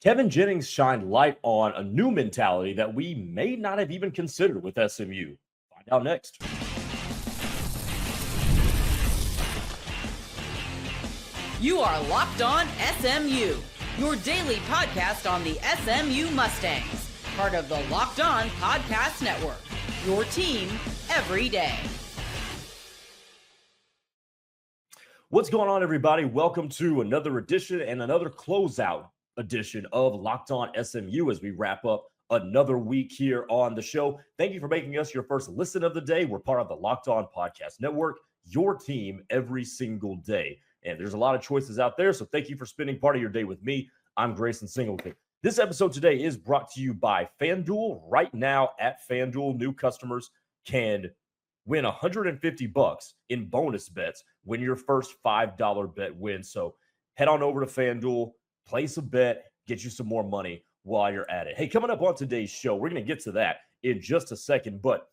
Kevin Jennings shined light on a new mentality that we may not have even considered with SMU. Find out next. You are Locked On SMU, your daily podcast on the SMU Mustangs, part of the Locked On Podcast Network, your team every day. What's going on, everybody? Welcome to another edition and another closeout edition of Locked On SMU as we wrap up another week here on the show. Thank you for making us your first listen of the day. We're part of the Locked On Podcast Network, your team every single day. And there's a lot of choices out there, so thank you for spending part of your day with me. I'm Grayson Singleton. This episode today is brought to you by FanDuel. Right now at FanDuel, new customers can win $150 in bonus bets when your first $5 bet wins. So head on over to FanDuel, place a bet, get you some more money while you're at it. Hey, coming up on today's show, we're going to get to that in just a second, but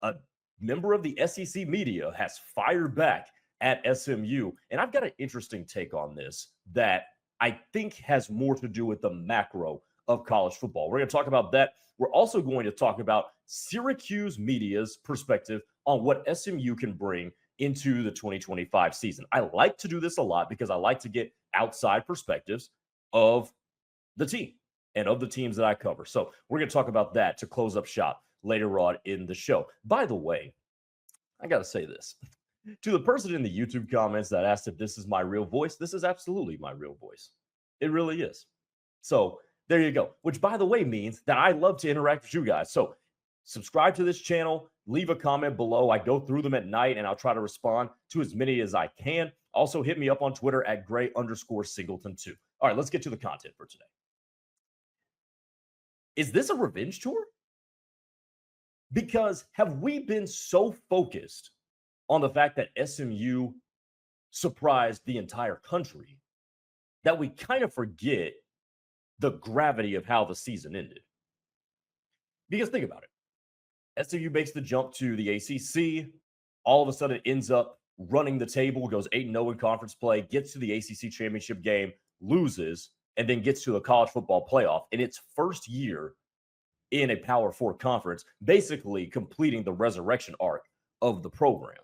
a member of the SEC media has fired back at SMU, and I've got an interesting take on this that I think has more to do with the macro of college football. We're going to talk about that. We're also going to talk about Syracuse media's perspective on what SMU can bring into the 2025 season. I like to do this a lot because I like to get outside perspectives of the team and of the teams that I cover. So we're going to talk about that to close up shop later on in the show. By the way, I got to say this. To the person in the YouTube comments that asked if this is my real voice, this is absolutely my real voice. It really is. So there you go, which, by the way, means that I love to interact with you guys. So subscribe to this channel, leave a comment below. I go through them at night, and I'll try to respond to as many as I can. Also, hit me up on Twitter at Gray_Singleton2. All right, let's get to the content for today. Is this a revenge tour? Because have we been so focused on the fact that SMU surprised the entire country that we kind of forget the gravity of how the season ended? Because think about it. SMU makes the jump to the ACC, all of a sudden ends up running the table, goes 8-0 in conference play, gets to the ACC championship game, loses, and then gets to a college football playoff in its first year in a Power 4 conference, basically completing the resurrection arc of the program.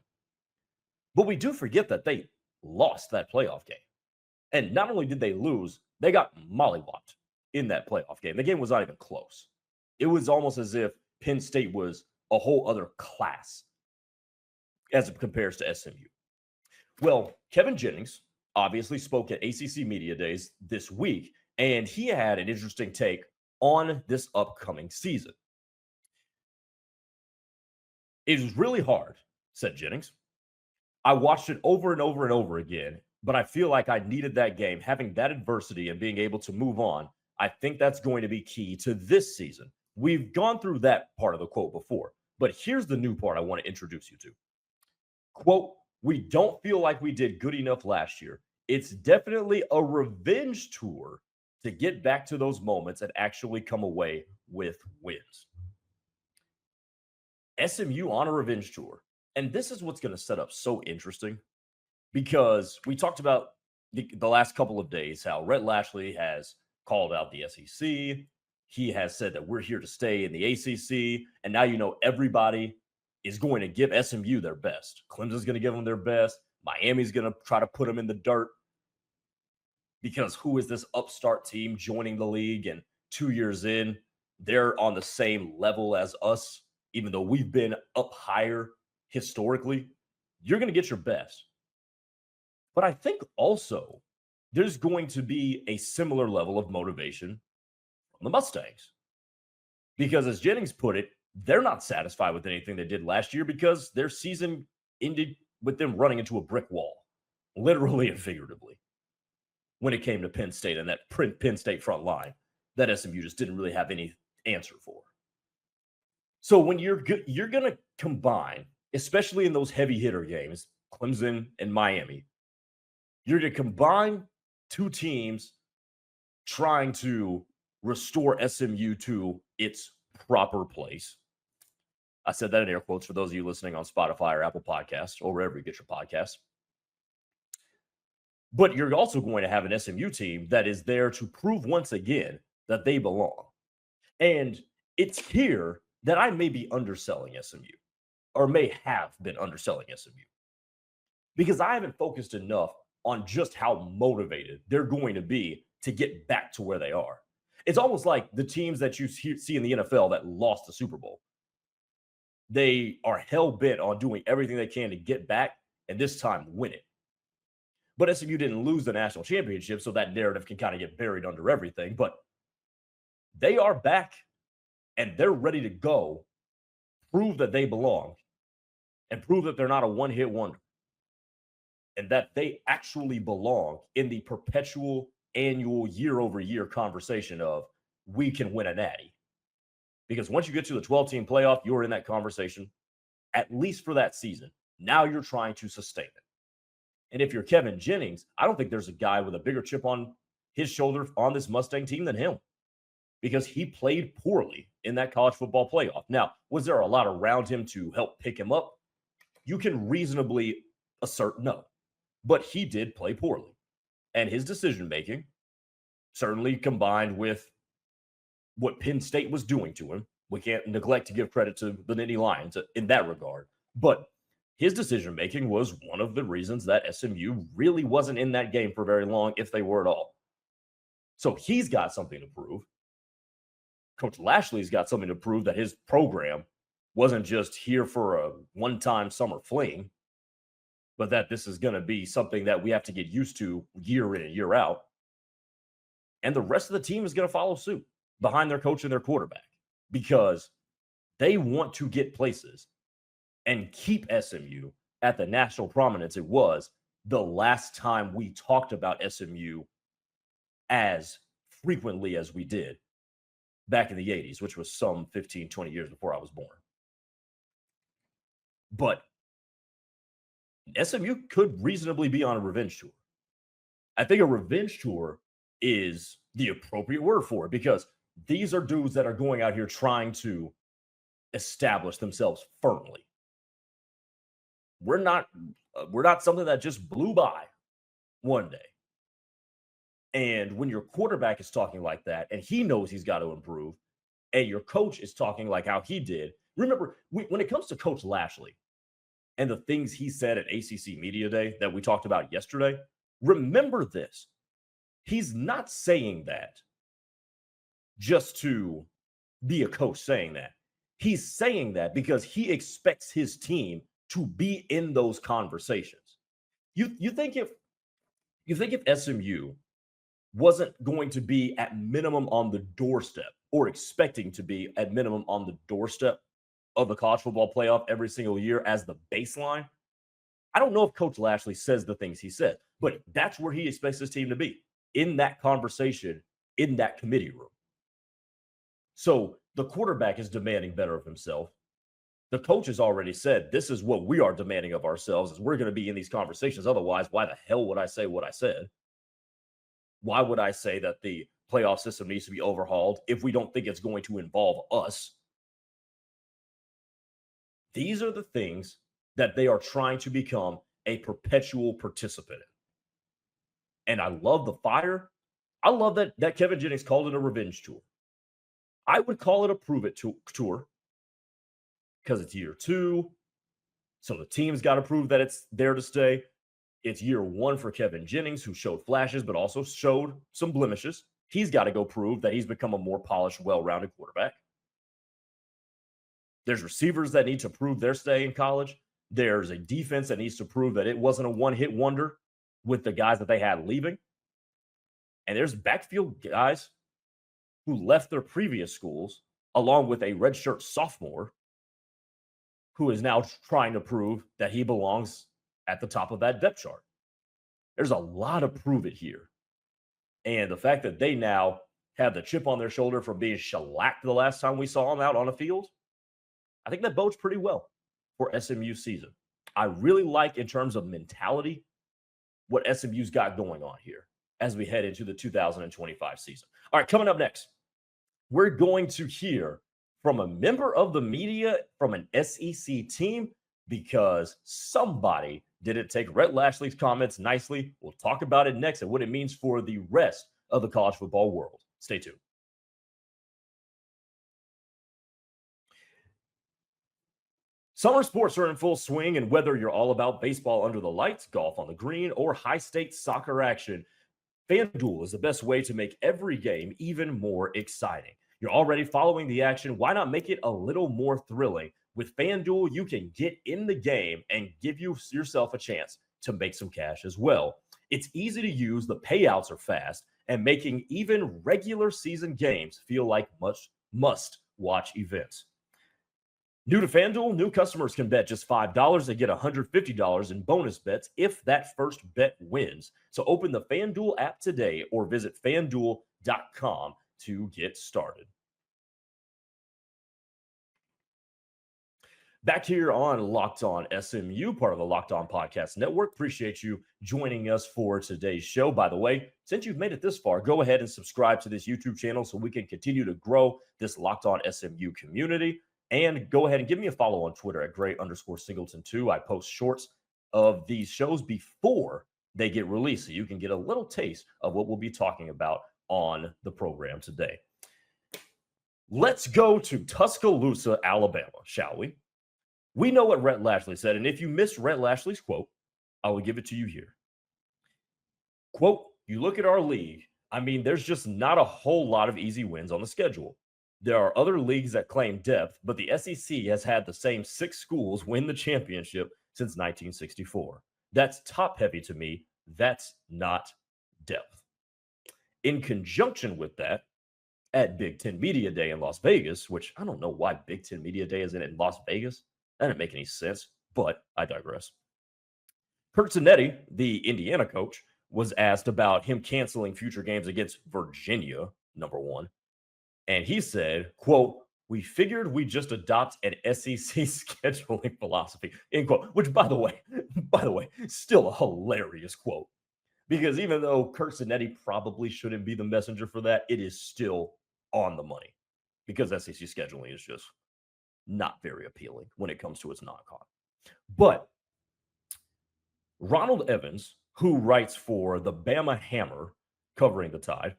But we do forget that they lost that playoff game. And not only did they lose, they got mollywopped in that playoff game. The game was not even close. It was almost as if Penn State was a whole other class as it compares to SMU. Well, Kevin Jennings obviously spoke at ACC Media Days this week, and he had an interesting take on this upcoming season. It was really hard, said Jennings. I watched it over and over and over again, but I feel like I needed that game. Having that adversity and being able to move on, I think that's going to be key to this season. We've gone through that part of the quote before, but here's the new part I want to introduce you to. Quote, "We don't feel like we did good enough last year. It's definitely a revenge tour to get back to those moments and actually come away with wins." SMU on a revenge tour. And this is what's going to set up so interesting, because we talked about the last couple of days how Rhett Lashlee has called out the SEC. He has said that we're here to stay in the ACC. And now, everybody is going to give SMU their best. Clemson's going to give them their best. Miami's going to try to put them in the dirt, because who is this upstart team joining the league? And 2 years in, they're on the same level as us, even though we've been up higher historically. You're going to get your best. But I think also there's going to be a similar level of motivation from the Mustangs. Because as Jennings put it, they're not satisfied with anything they did last year because their season ended with them running into a brick wall, literally and figuratively, when it came to Penn State and that Penn State front line that SMU just didn't really have any answer for. So when you're going to combine, especially in those heavy hitter games, Clemson and Miami, you're going to combine two teams trying to restore SMU to its proper place. I said that in air quotes for those of you listening on Spotify or Apple Podcasts or wherever you get your podcasts. But you're also going to have an SMU team that is there to prove once again that they belong. And it's here that I may be underselling SMU, or may have been underselling SMU, because I haven't focused enough on just how motivated they're going to be to get back to where they are. It's almost like the teams that you see in the NFL that lost the Super Bowl. They are hell-bent on doing everything they can to get back and this time win it. But SMU didn't lose the national championship, so that narrative can kind of get buried under everything. But they are back, and they're ready to go, prove that they belong, and prove that they're not a one-hit wonder, and that they actually belong in the perpetual annual year-over-year conversation of we can win a natty. Because once you get to the 12-team playoff, you're in that conversation, at least for that season. Now you're trying to sustain it. And if you're Kevin Jennings, I don't think there's a guy with a bigger chip on his shoulder on this Mustang team than him, because he played poorly in that college football playoff. Now, was there a lot around him to help pick him up? You can reasonably assert no, but he did play poorly. And his decision-making, certainly combined with what Penn State was doing to him, we can't neglect to give credit to the Nittany Lions in that regard, but his decision-making was one of the reasons that SMU really wasn't in that game for very long, if they were at all. So he's got something to prove. Coach Lashlee's got something to prove, that his program wasn't just here for a one-time summer fling, but that this is going to be something that we have to get used to year in and year out. And the rest of the team is going to follow suit behind their coach and their quarterback, because they want to get places and keep SMU at the national prominence it was the last time we talked about SMU as frequently as we did back in the 80s, which was some 15, 20 years before I was born. But SMU could reasonably be on a revenge tour. I think a revenge tour is the appropriate word for it, because these are dudes that are going out here trying to establish themselves firmly. We're not something that just blew by one day. And when your quarterback is talking like that, and he knows he's got to improve, and your coach is talking like how he did, remember, when it comes to Coach Lashlee and the things he said at ACC Media Day that we talked about yesterday, remember this. He's not saying that just to be a coach saying that. He's saying that because he expects his team to be in those conversations. You think if SMU wasn't going to be at minimum on the doorstep, or expecting to be at minimum on the doorstep of the college football playoff every single year as the baseline, I don't know if Coach Lashlee says the things he said, but that's where he expects his team to be, in that conversation, in that committee room. So the quarterback is demanding better of himself. The coach has already said, this is what we are demanding of ourselves, is we're going to be in these conversations. Otherwise, why the hell would I say what I said? Why would I say that the playoff system needs to be overhauled if we don't think it's going to involve us? These are the things that they are trying to become a perpetual participant in. And I love the fire. I love that Kevin Jennings called it a revenge tour. I would call it a prove it tour, because it's year 2. So the team's got to prove that it's there to stay. It's year 1 for Kevin Jennings, who showed flashes, but also showed some blemishes. He's got to go prove that he's become a more polished, well-rounded quarterback. There's receivers that need to prove their stay in college. There's a defense that needs to prove that it wasn't a one-hit wonder with the guys that they had leaving. And there's backfield guys who left their previous schools, along with a redshirt sophomore who is now trying to prove that he belongs at the top of that depth chart. There's a lot of prove it here. And the fact that they now have the chip on their shoulder from being shellacked the last time we saw them out on a field, I think that bodes pretty well for SMU season. I really like, in terms of mentality, what SMU's got going on here as we head into the 2025 season. All right, coming up next, we're going to hear from a member of the media from an SEC team, because somebody Did it take Rhett Lashlee's comments nicely? We'll talk about it next and what it means for the rest of the college football world. Stay tuned. Summer sports are in full swing, and whether you're all about baseball under the lights, golf on the green, or high-stakes soccer action, FanDuel is the best way to make every game even more exciting. You're already following the action. Why not make it a little more thrilling? With FanDuel, you can get in the game and give yourself a chance to make some cash as well. It's easy to use, the payouts are fast, and making even regular season games feel like must-watch events. New to FanDuel, new customers can bet just $5 and get $150 in bonus bets if that first bet wins. So open the FanDuel app today or visit FanDuel.com to get started. Back here on Locked On SMU, part of the Locked On Podcast Network. Appreciate you joining us for today's show. By the way, since you've made it this far, go ahead and subscribe to this YouTube channel so we can continue to grow this Locked On SMU community. And go ahead and give me a follow on Twitter at Gray_Singleton2. I post shorts of these shows before they get released, so you can get a little taste of what we'll be talking about on the program today. Let's go to Tuscaloosa, Alabama, shall we? We know what Rhett Lashlee said, and if you missed Rhett Lashlee's quote, I will give it to you here. Quote, you look at our league, I mean, there's just not a whole lot of easy wins on the schedule. There are other leagues that claim depth, but the SEC has had the same 6 schools win the championship since 1964. That's top-heavy to me. That's not depth. In conjunction with that, at Big Ten Media Day in Las Vegas, which I don't know why Big Ten Media Day is in Las Vegas. That didn't make any sense, but I digress. Kurt Zanetti, the Indiana coach, was asked about him canceling future games against Virginia, number 1. And he said, quote, we figured we just adopt an SEC scheduling philosophy, end quote, which by the way, still a hilarious quote. Because even though Kurt Zanetti probably shouldn't be the messenger for that, it is still on the money. Because SEC scheduling is just not very appealing when it comes to its non-con. But Ronald Evans, who writes for the Bama Hammer covering the Tide,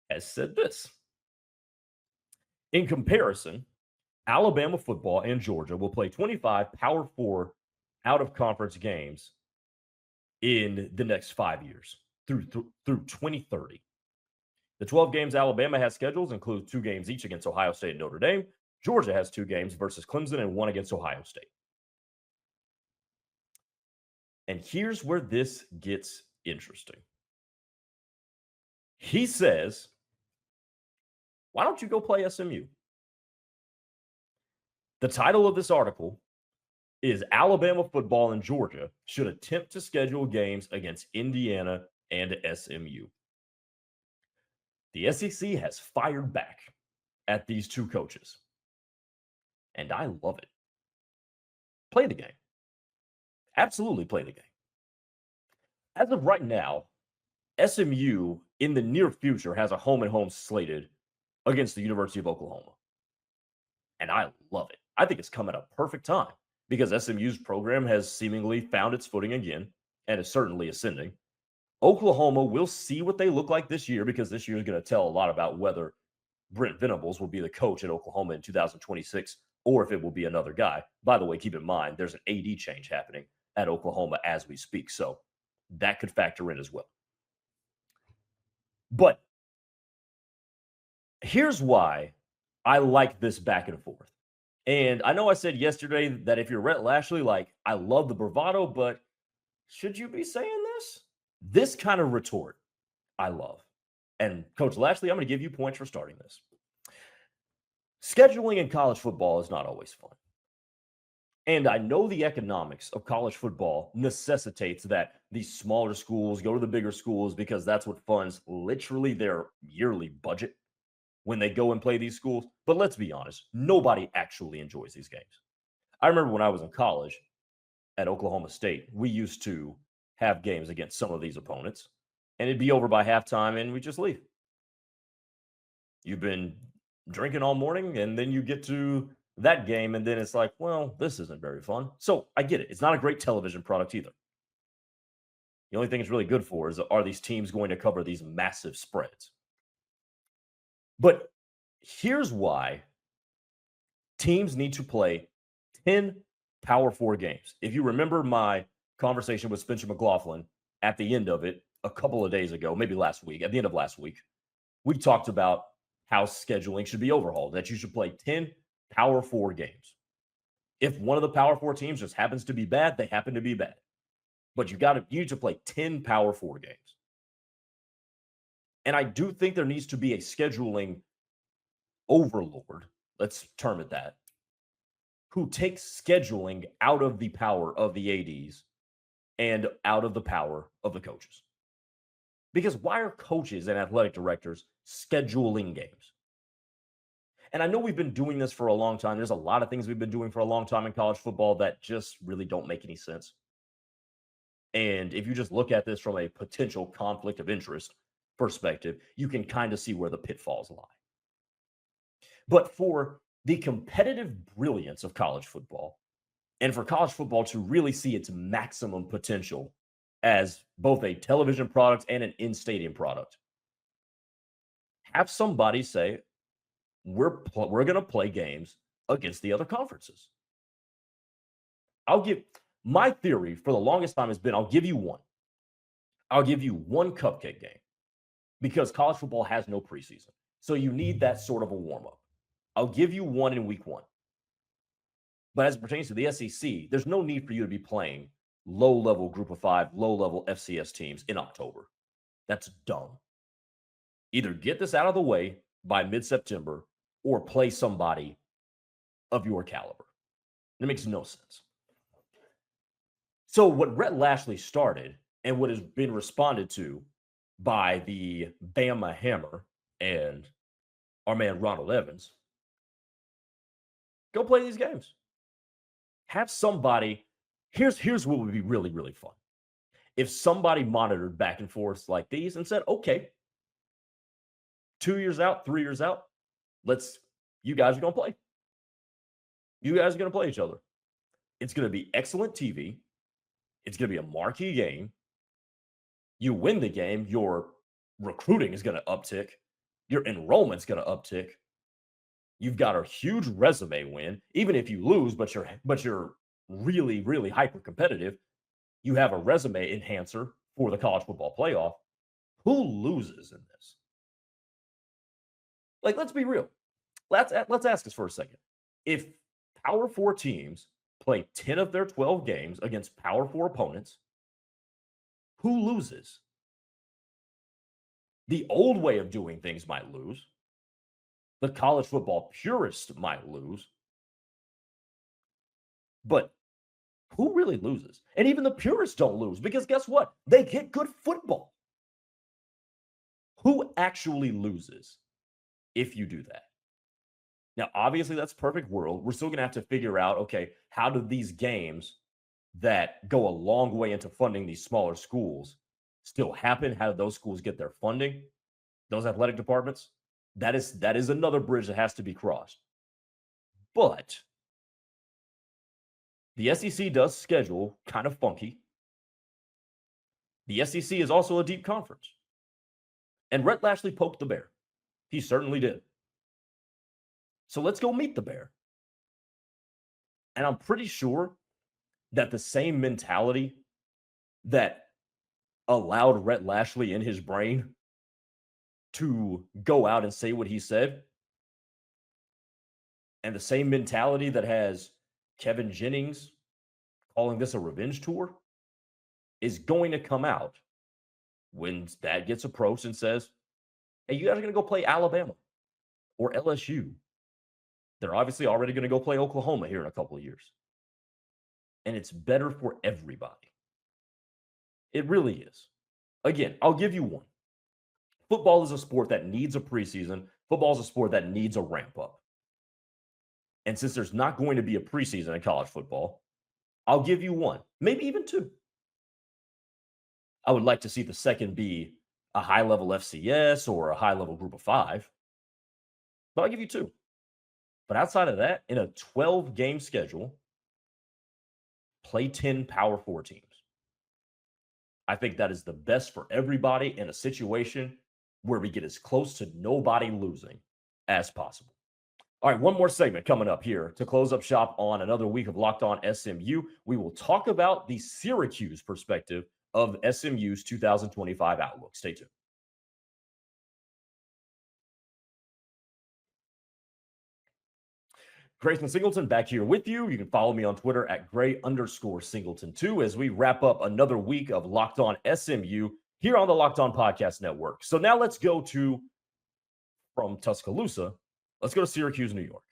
has said this. In comparison, Alabama football and Georgia will play 25 Power 4 out-of-conference games in the next 5 years through 2030. The 12 games Alabama has scheduled include 2 games each against Ohio State and Notre Dame. Georgia has 2 games versus Clemson and 1 against Ohio State. And here's where this gets interesting. He says, why don't you go play SMU? The title of this article is Alabama football and Georgia should attempt to schedule games against Indiana and SMU. The SEC has fired back at these 2 coaches. And I love it. Play the game. Absolutely play the game. As of right now, SMU in the near future has a home-and-home slated against the University of Oklahoma. And I love it. I think it's come at a perfect time because SMU's program has seemingly found its footing again and is certainly ascending. Oklahoma, we'll see what they look like this year because this year is going to tell a lot about whether Brent Venables will be the coach at Oklahoma in 2026 or if it will be another guy. By the way, keep in mind, there's an AD change happening at Oklahoma as we speak, so that could factor in as well. But here's why I like this back and forth. And I know I said yesterday that if you're Rhett Lashlee, like, I love the bravado, but should you be saying this? This kind of retort, I love. And Coach Lashlee, I'm going to give you points for starting this. Scheduling in college football is not always fun. And I know the economics of college football necessitates that these smaller schools go to the bigger schools because that's what funds literally their yearly budget when they go and play these schools. But let's be honest, nobody actually enjoys these games. I remember when I was in college at Oklahoma State, we used to have games against some of these opponents, and it'd be over by halftime, and we just leave. You've been drinking all morning, and then you get to that game, and then it's like, well, this isn't very fun. So I get it. It's not a great television product either. The only thing it's really good for is, are these teams going to cover these massive spreads? But here's why teams need to play 10 Power Four games. If you remember my conversation with Spencer McLaughlin at the end of it a couple of days ago, maybe last week, at the end of last week, we talked about how scheduling should be overhauled, that you should play 10 Power Four games. If one of the Power Four teams just happens to be bad, they happen to be bad. But you need to play 10 Power Four games. And I do think there needs to be a scheduling overlord, let's term it that, who takes scheduling out of the power of the ADs and out of the power of the coaches. Because why are coaches and athletic directors scheduling games? And I know we've been doing this for a long time. There's a lot of things we've been doing for a long time in college football that just really don't make any sense. And if you just look at this from a potential conflict of interest perspective, you can kind of see where the pitfalls lie. But for the competitive brilliance of college football, and for college football to really see its maximum potential as both a television product and an in-stadium product, have somebody say, we're going to play games against the other conferences. My theory for the longest time has been, I'll give you one. I'll give you one cupcake game because college football has no preseason. So you need that sort of a warm-up. I'll give you one in week one. But as it pertains to the SEC, there's no need for you to be playing low-level group of five, low-level FCS teams in October. That's dumb. Either get this out of the way by mid-September or play somebody of your caliber. It makes no sense. So what Rhett Lashlee started and what has been responded to by the Bama Hammer and our man Ronald Evans, go play these games. Have somebody, here's what would be really, really fun. If somebody monitored back and forth like these and said, okay, 2 years out, 3 years out, you guys are going to play. You guys are going to play each other. It's going to be excellent TV. It's going to be a marquee game. You win the game, your recruiting is going to uptick. Your enrollment's going to uptick. You've got a huge resume win. Even if you lose, but you're really, really hyper competitive, you have a resume enhancer for the college football playoff. Who loses in this? Like, let's be real. Let's ask this for a second. If Power 4 teams play 10 of their 12 games against Power 4 opponents, who loses? The old way of doing things might lose. The college football purist might lose. But who really loses? And even the purists don't lose because guess what? They get good football. Who actually loses if you do that? Now, obviously, that's perfect world. We're still going to have to figure out, okay, how do these games that go a long way into funding these smaller schools still happen? How do those schools get their funding? Those athletic departments? That is another bridge that has to be crossed. But the SEC does schedule kind of funky. The SEC is also a deep conference. And Rhett Lashlee poked the bear. He certainly did. So let's go meet the bear. And I'm pretty sure that the same mentality that allowed Rhett Lashlee in his brain to go out and say what he said, and the same mentality that has Kevin Jennings calling this a revenge tour, is going to come out when that gets approached and says, hey, you guys are going to go play Alabama or LSU. They're obviously already going to go play Oklahoma here in a couple of years. And it's better for everybody. It really is. Again, I'll give you one. Football is a sport that needs a preseason. Football is a sport that needs a ramp up. And since there's not going to be a preseason in college football, I'll give you one, maybe even two. I would like to see the second be a high-level FCS or a high-level group of five. But I'll give you two. But outside of that, in a 12-game schedule, play 10 Power 4 teams. I think that is the best for everybody in a situation where we get as close to nobody losing as possible. All right, one more segment coming up here to close up shop on another week of Locked On SMU. We will talk about the Syracuse perspective of SMU's 2025 outlook. Stay tuned. Grayson Singleton back here with you. You can follow me on Twitter at Gray_Singleton2 as we wrap up another week of Locked On SMU here on the Locked On Podcast Network. So now let's go from Tuscaloosa, let's go to Syracuse, New York.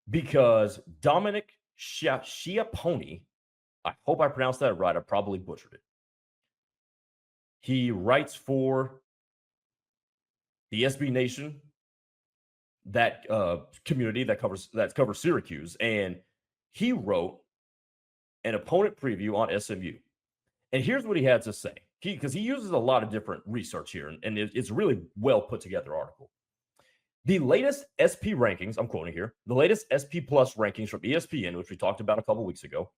Because Dominic Schiapponi, I hope I pronounced that right. I probably butchered it. He writes for the SB Nation, that community that covers Syracuse, and he wrote an opponent preview on SMU. And here's what he had to say, because he uses a lot of different research here, and it's a really well put together article. The latest SP rankings, I'm quoting here, the latest SP Plus rankings from ESPN, which we talked about a couple weeks ago,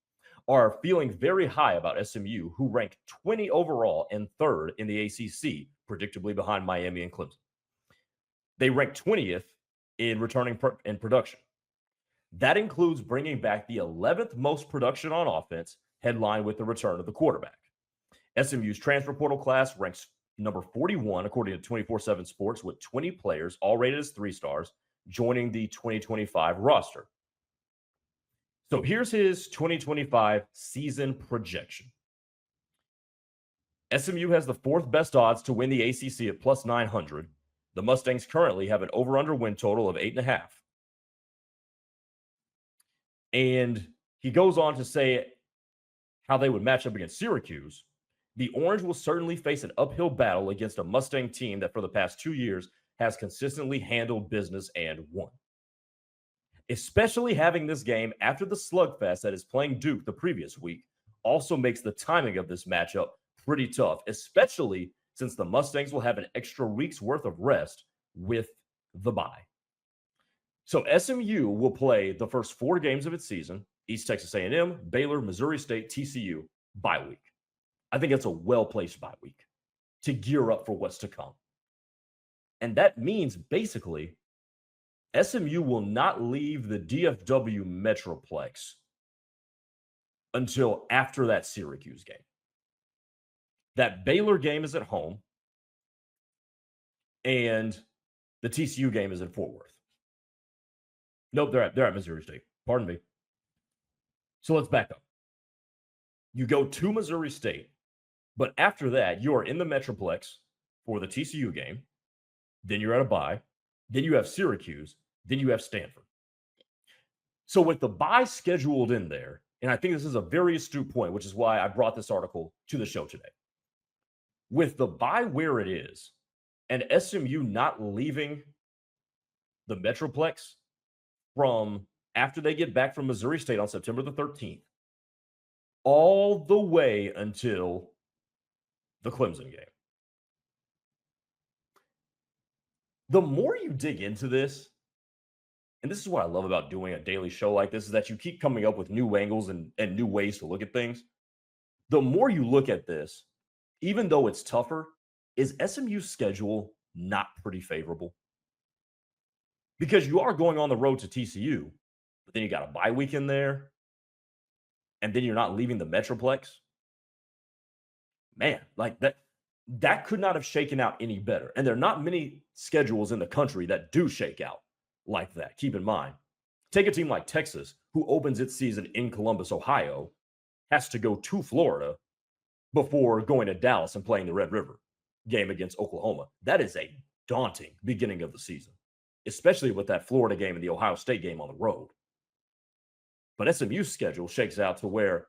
are feeling very high about SMU, who ranked 20 overall and third in the ACC, predictably behind Miami and Clemson. They ranked 20th in returning and production. That includes bringing back the 11th most production on offense, headlined with the return of the quarterback. SMU's transfer portal class ranks number 41, according to 24/7 Sports, with 20 players, all rated as 3 stars, joining the 2025 roster. So here's his 2025 season projection. SMU has the 4th best odds to win the ACC at plus 900. The Mustangs currently have an over-under win total of 8.5. And he goes on to say how they would match up against Syracuse. The Orange will certainly face an uphill battle against a Mustang team that for the past 2 years has consistently handled business and won. Especially having this game after the slugfest that is playing Duke the previous week also makes the timing of this matchup pretty tough, especially since the Mustangs will have an extra week's worth of rest with the bye. So SMU will play the first 4 games of its season: East Texas A&M, Baylor, Missouri State, TCU, bye week. I think that's a well-placed bye week to gear up for what's to come. And that means basically SMU will not leave the DFW Metroplex until after that Syracuse game. That Baylor game is at home, and the TCU game is in Fort Worth. Nope, they're at Missouri State. Pardon me. So let's back up. You go to Missouri State, but after that, you are in the Metroplex for the TCU game. Then you're at a bye. Then you have Syracuse. Then you have Stanford. So with the bye scheduled in there, and I think this is a very astute point, which is why I brought this article to the show today. With the bye where it is, and SMU not leaving the Metroplex from after they get back from Missouri State on September the 13th, all the way until the Clemson game. The more you dig into this, and this is what I love about doing a daily show like this, is that you keep coming up with new angles and new ways to look at things. The more you look at this, even though it's tougher, is SMU's schedule not pretty favorable? Because you are going on the road to TCU, but then you got a bye week in there, and then you're not leaving the Metroplex. Man, like that could not have shaken out any better. And there are not many schedules in the country that do shake out like that. Keep in mind, take a team like Texas, who opens its season in Columbus, Ohio, has to go to Florida before going to Dallas and playing the Red River game against Oklahoma. That is a daunting beginning of the season, especially with that Florida game and the Ohio State game on the road. But SMU's schedule shakes out to where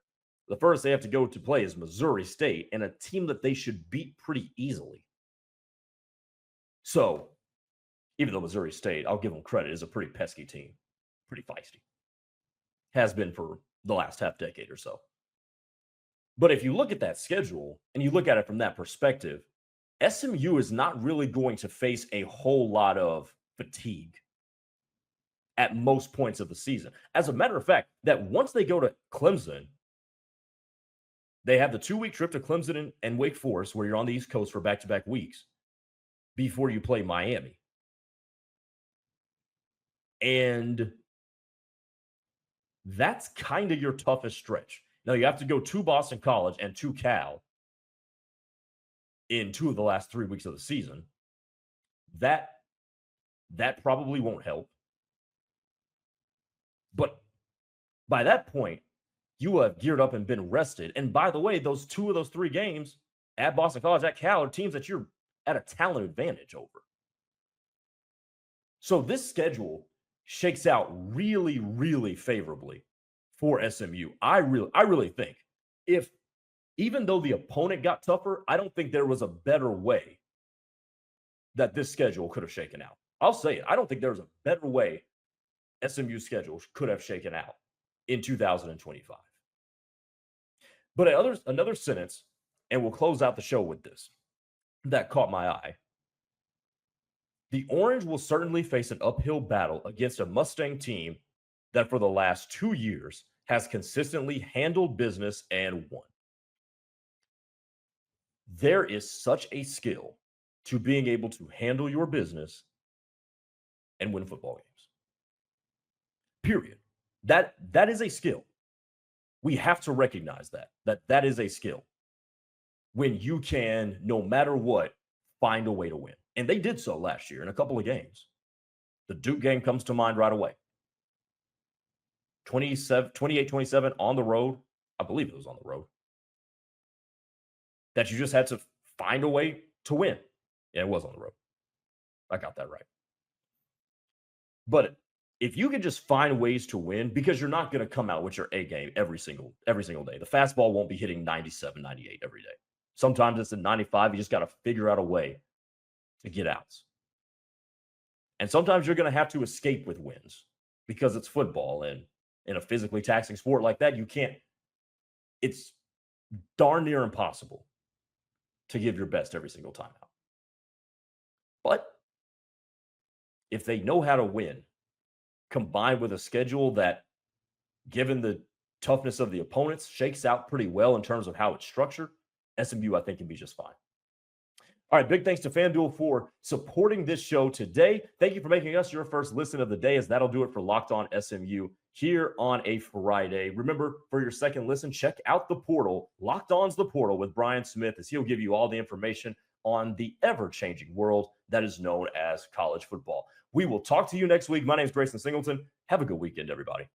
the first they have to go to play is Missouri State, and a team that they should beat pretty easily. So, even though Missouri State, I'll give them credit, is a pretty pesky team, pretty feisty. Has been for the last half decade or so. But if you look at that schedule and you look at it from that perspective, SMU is not really going to face a whole lot of fatigue at most points of the season. As a matter of fact, that once they go to Clemson, they have the 2-week trip to Clemson and Wake Forest, where you're on the East Coast for back-to-back weeks before you play Miami. And that's kind of your toughest stretch. Now, you have to go to Boston College and to Cal in 2 of the last 3 weeks of the season. That probably won't help. But by that point, you have geared up and been rested. And by the way, those 2 of those 3 games at Boston College, at Cal, are teams that you're at a talent advantage over. So this schedule shakes out really, really favorably for SMU. I really think, if even though the opponent got tougher, I don't think there was a better way that this schedule could have shaken out. I'll say it. I don't think there was a better way SMU's schedule could have shaken out in 2025. But another sentence, and we'll close out the show with this, that caught my eye. The Orange will certainly face an uphill battle against a Mustang team that for the last 2 years has consistently handled business and won. There is such a skill to being able to handle your business and win football games. Period. That is a skill. We have to recognize that is a skill. When you can, no matter what, find a way to win. And they did so last year in a couple of games. The Duke game comes to mind right away. 28-27 on the road. I believe it was on the road. That you just had to find a way to win. Yeah, it was on the road. I got that right. But if you can just find ways to win, because you're not going to come out with your A game every single day. The fastball won't be hitting 97, 98 every day. Sometimes it's at 95. You just got to figure out a way to get outs. And sometimes you're going to have to escape with wins because it's football, and in a physically taxing sport like that, it's darn near impossible to give your best every single time out. But if they know how to win, combined with a schedule that, given the toughness of the opponents, shakes out pretty well in terms of how it's structured, SMU, I think, can be just fine. All right, big thanks to FanDuel for supporting this show today. Thank you for making us your first listen of the day, as that'll do it for Locked On SMU here on a Friday. Remember, for your second listen, check out the portal, Locked On's The Portal, with Brian Smith, as he'll give you all the information on the ever-changing world that is known as college football. We will talk to you next week. My name is Grayson Singleton. Have a good weekend, everybody.